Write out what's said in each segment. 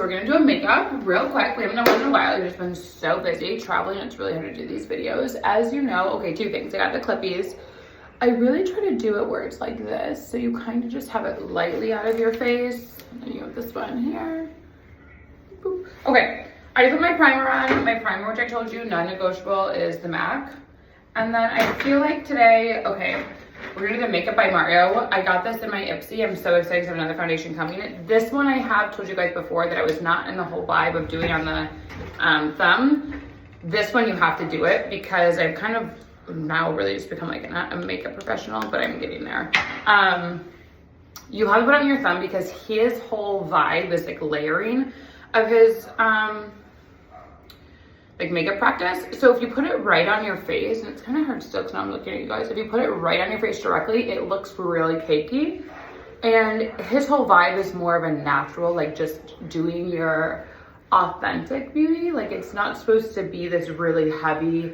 so we're gonna do a makeup real quick. We haven't done one in a while. We've just been so busy traveling. It's really hard to do these videos. As you know, okay, two things. I got the clippies. I really try to do it where it's like this. So you kind of just have it lightly out of your face. And then you have this one here. Boop. Okay, I put my primer on. My primer, which I told you, non-negotiable, is the MAC. And then I feel like today, okay, we're gonna do the Makeup by Mario. I got this in my Ipsy. I'm so excited to have another foundation coming. This one I have told you guys before that I was not in the whole vibe of doing on the thumb. This one you have to do it because I've kind of now really just become like not a makeup professional, but I'm getting there. You have to put it on your thumb because his whole vibe is like layering of his like makeup practice. So if you put it right on your face, and it's kind of hard still because now I'm looking at you guys. If you put it right on your face directly, it looks really cakey. And his whole vibe is more of a natural, like just doing your authentic beauty. Like it's not supposed to be this really heavy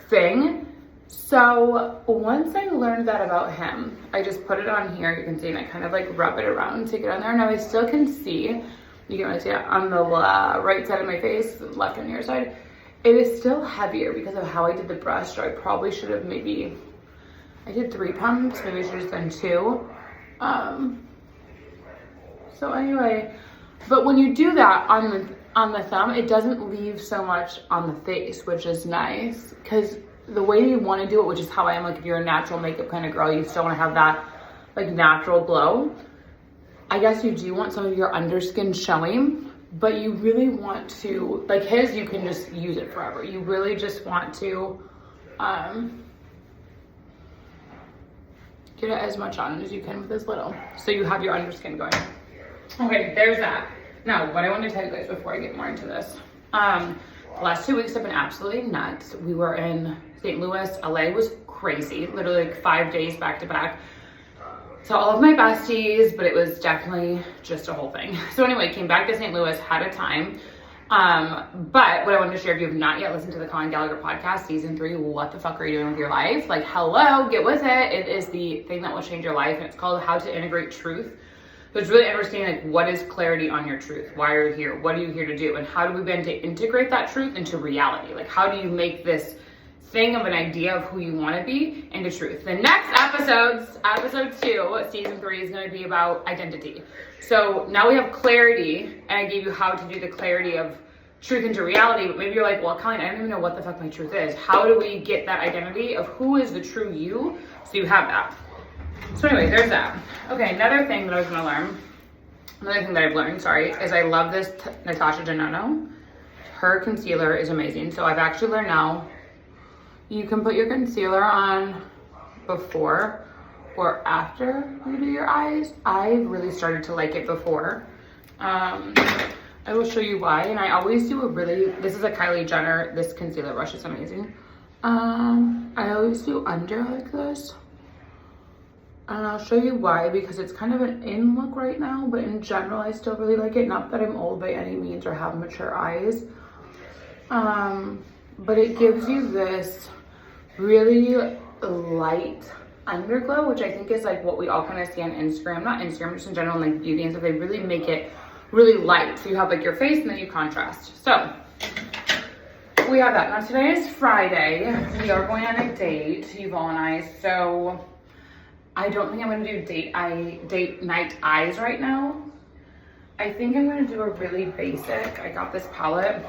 thing. So once I learned that about him, I just put it on here. You can see, and I kind of like rub it around to get on there. Now I still can see, you can really see it on the right side of my face, the left on your side. It is still heavier because of how I did the brush. So I probably should have maybe, I did 3 pumps, maybe I should have done 2. So anyway, but when you do that on the thumb, it doesn't leave so much on the face, which is nice. Because the way you want to do it, which is how I am, like if you're a natural makeup kind of girl, you still want to have that like natural glow. I guess you do want some of your underskin showing, but you really want to, like his, you can just use it forever. You really just want to get it as much on as you can with this little. So you have your underskin going. Okay, there's that. Now, what I want to tell you guys before I get more into this. The last 2 weeks have been absolutely nuts. We were in St. Louis. LA was crazy. Literally like 5 days back to back. So all of my besties, but it was definitely just a whole thing. So anyway, came back to St. Louis, had a time. But what I wanted to share, if you have not yet listened to the Colleen Gallagher podcast, season 3, what the fuck are you doing with your life? Like, hello, get with it. It is the thing that will change your life. And it's called How to Integrate Truth. So it's really understanding like what is clarity on your truth? Why are you here? What are you here to do? And how do we begin to integrate that truth into reality? Like, how do you make this thing of an idea of who you want to be into truth? The next episode 2, season 3 is going to be about identity. So now we have clarity, and I gave you how to do the clarity of truth into reality, but maybe you're like, well, Colleen, I don't even know what the fuck my truth is. How do we get that identity of who is the true you so you have that? So anyway, there's that. Okay, another thing that I was going to learn, another thing that I've learned, sorry, is I love this Natasha Denona. Her concealer is amazing. So I've actually learned now, you can put your concealer on before or after you do your eyes. I really started to like it before. I will show you why. And I always do this is a Kylie Jenner, this concealer brush is amazing. I always do under like this. And I'll show you why, because it's kind of an in look right now, but in general, I still really like it. Not that I'm old by any means or have mature eyes. But it gives you this really light underglow, which I think is like what we all kind of see on Instagram. Not Instagram, just in general, like beauty and stuff. They really make it really light. So you have like your face and then you contrast. So we have that. Now today is Friday. We are going on a date, Yvonne and I. So I don't think I'm going to do date night eyes right now. I think I'm going to do a really basic. I got this palette.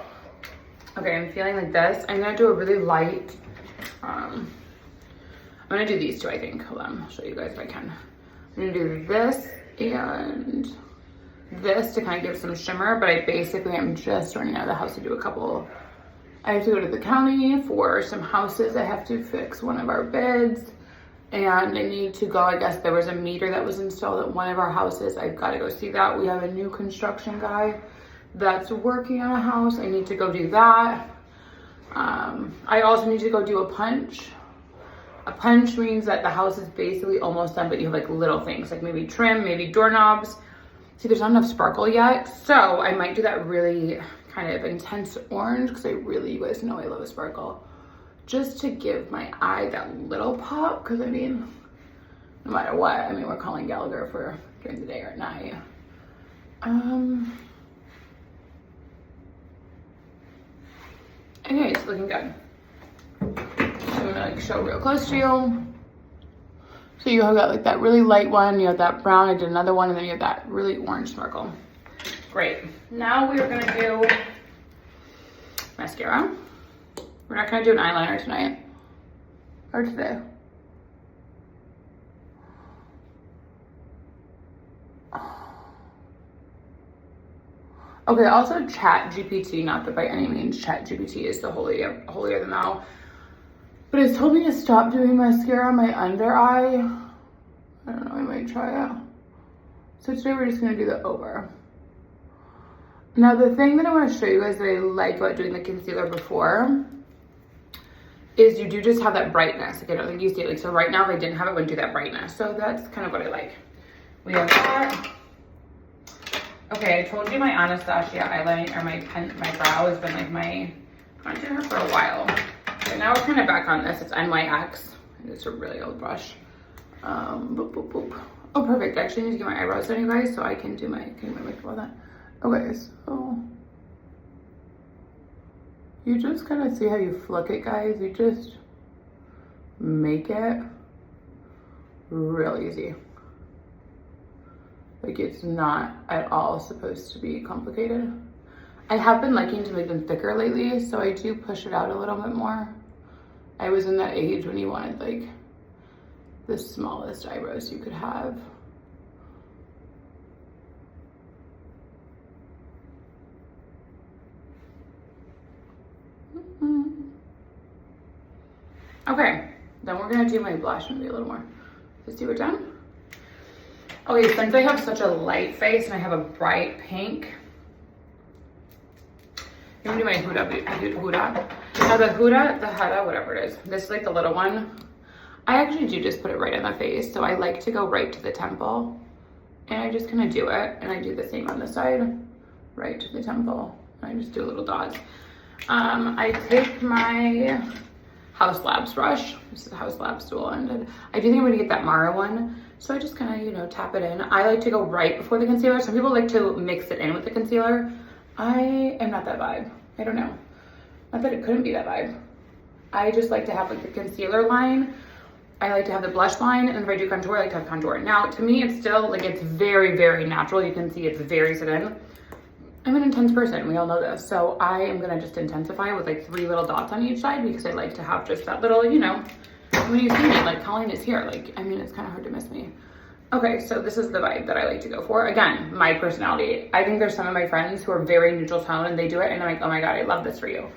Okay, I'm feeling like this. I'm going to do a really light. I'm going to do these two, I think. Hold on, I'll show you guys if I can. I'm going to do this and this to kind of give some shimmer, but I'm just running out of the house to do a couple. I have to go to the county for some houses. I have to fix one of our beds. And I need to go, I guess there was a meter that was installed at one of our houses. I've got to go see that. We have a new construction guy that's working on a house. I need to go do that. I also need to go do a punch. A punch means that the house is basically almost done, but you have like little things, like maybe trim, maybe doorknobs. See, there's not enough sparkle yet. So I might do that really kind of intense orange because you guys know I love a sparkle. Just to give my eye that little pop, because I mean, no matter what, we're calling Gallagher for during the day or at night. Okay, it's looking good. So I'm gonna like show real close to you. So you have got like that really light one, you have that brown, I did another one, and then you have that really orange sparkle. Great. Now we are gonna do mascara. We're not gonna do an eyeliner tonight or today. Okay, also ChatGPT, not that by any means ChatGPT is the holier than thou, but it's told me to stop doing mascara on my under eye. I don't know, I might try it. So today we're just gonna do the over. Now the thing that I wanna show you guys that I like about doing the concealer before is you do just have that brightness. Like I don't think you see it. Like, so right now if I didn't have it, I wouldn't do that brightness. So that's kind of what I like. We have that. Okay, I told you my Anastasia eyeliner, or my brow has been like my contour for a while. Okay, now we're kind of back on this. It's NYX. It's a really old brush. Boop, boop, boop. Oh, perfect. I actually need to get my eyebrows done, you guys, so I can do my makeup all that. Okay, so you just kind of see how you flick it, guys. You just make it real easy. Like it's not at all supposed to be complicated. I have been liking to make them thicker lately, so I do push it out a little bit more. I was in that age when you wanted like the smallest eyebrows you could have. Okay, then we're gonna do my blush maybe a little more. Let's see, we're done. Okay, since I have such a light face and I have a bright pink, I'm gonna do my Huda. Now the Huda, whatever it is, this is like the little one. I actually do just put it right on the face, so I like to go right to the temple. And I just kind of do it, and I do the same on the side, right to the temple. I just do little dots. I take my House Labs brush. This is a House Labs dual-ended. I do think I'm gonna get that Mara one. So I just kind of, you know, tap it in. I like to go right before the concealer. Some people like to mix it in with the concealer. I am not that vibe. I don't know. Not that it couldn't be that vibe. I just like to have like the concealer line. I like to have the blush line. And if I do contour, I like to have contour. Now, to me, it's still like, it's very, very natural. You can see it's very sit in. I'm an intense person. We all know this. So I am going to just intensify with like 3 little dots on each side because I like to have just that little, you know, when you see me, like Colleen is here. Like, I mean, it's kind of hard to miss me. Okay, so this is the vibe that I like to go for. Again, my personality. I think there's some of my friends who are very neutral tone and they do it and I'm like, oh my God, I love this for you.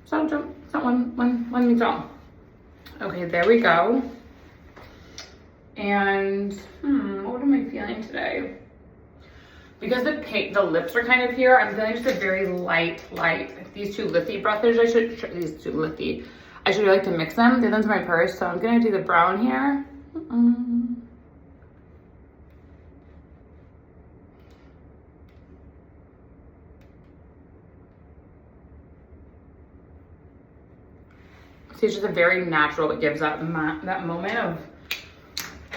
So it's not one means all. Okay, there we go. And what am I feeling today? Because the lips are kind of here, I'm feeling just a very light. These two Lithi brushes, I should really like to mix them. They're into my purse, so I'm gonna do the brown here. See, it's just a very natural, it gives that moment of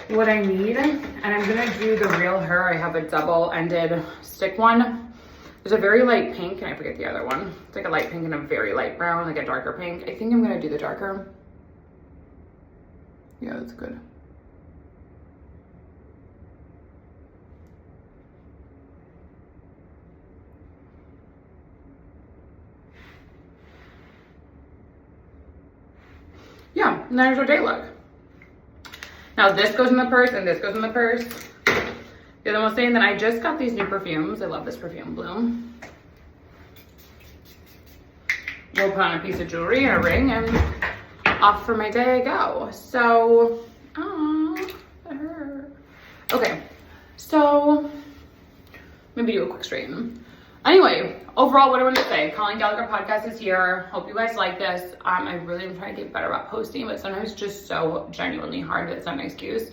what I need. And I'm gonna do the Real Her. I have a double-ended stick one. There's a very light pink, and I forget the other one. It's like a light pink and a very light brown, like a darker pink. I think I'm gonna do the darker. Yeah, that's good. Yeah, and there's our day look. Now this goes in the purse and this goes in the purse. The other one saying that I just got these new perfumes. I love this perfume, Bloom. We'll put on a piece of jewelry and a ring and off for my day I go. So, that hurt. Okay, so maybe do a quick straighten. Anyway, overall, what do I want to say? Colleen Gallagher podcast is here. Hope you guys like this. I really am trying to get better about posting, but sometimes it's just so genuinely hard that it's not an excuse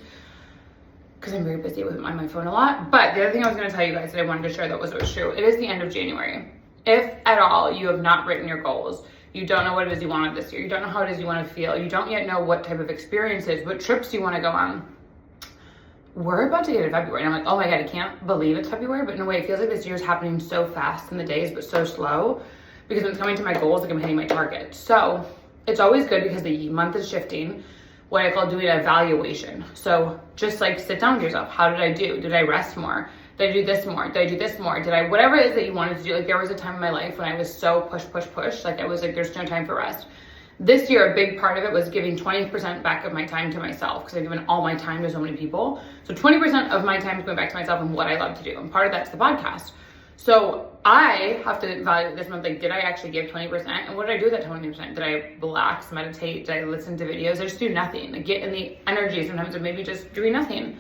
because I'm very busy on my phone a lot. But the other thing I was going to tell you guys that I wanted to share that was true. It is the end of January. If at all you have not written your goals, you don't know what it is you want this year, you don't know how it is you want to feel, you don't yet know what type of experiences, what trips you want to go on. We're about to get to February and I'm like, oh my God, I can't believe it's February, but in a way it feels like this year's happening so fast in the days, but so slow because when it's coming to my goals, like I'm hitting my target. So it's always good because the month is shifting, what I call doing an evaluation. So just like sit down with yourself. How did I do? Did I rest more? Did I do this more? Did I do this more? Did I, whatever it is that you wanted to do. Like there was a time in my life when I was so push. Like I was like, there's no time for rest. This year, a big part of it was giving 20% back of my time to myself because I've given all my time to so many people. So 20% of my time is going back to myself and what I love to do. And part of that's the podcast. So I have to evaluate this month, like, did I actually give 20%? And what did I do with that 20%? Did I relax, meditate? Did I listen to videos? I just do nothing. Like get in the energy sometimes of maybe just doing nothing.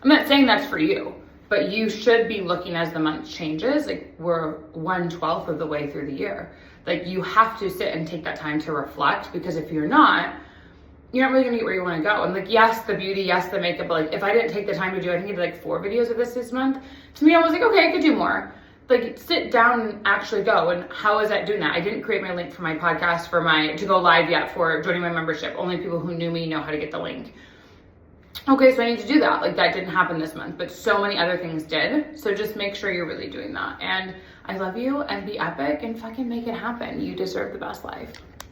I'm not saying that's for you, but you should be looking as the month changes. Like we're 1/12 of the way through the year. Like you have to sit and take that time to reflect, because if you're not really gonna get where you wanna go. And like, yes, the beauty, yes, the makeup, but like if I didn't take the time to do, I think I did like 4 videos of this month. To me, I was like, okay, I could do more. Like sit down and actually go. And how is that doing that? I didn't create my link for my podcast to go live yet for joining my membership. Only people who knew me know how to get the link. Okay, so I need to do that. Like that didn't happen this month, but so many other things did. So just make sure you're really doing that. And I love you, and be epic and fucking make it happen. You deserve the best life.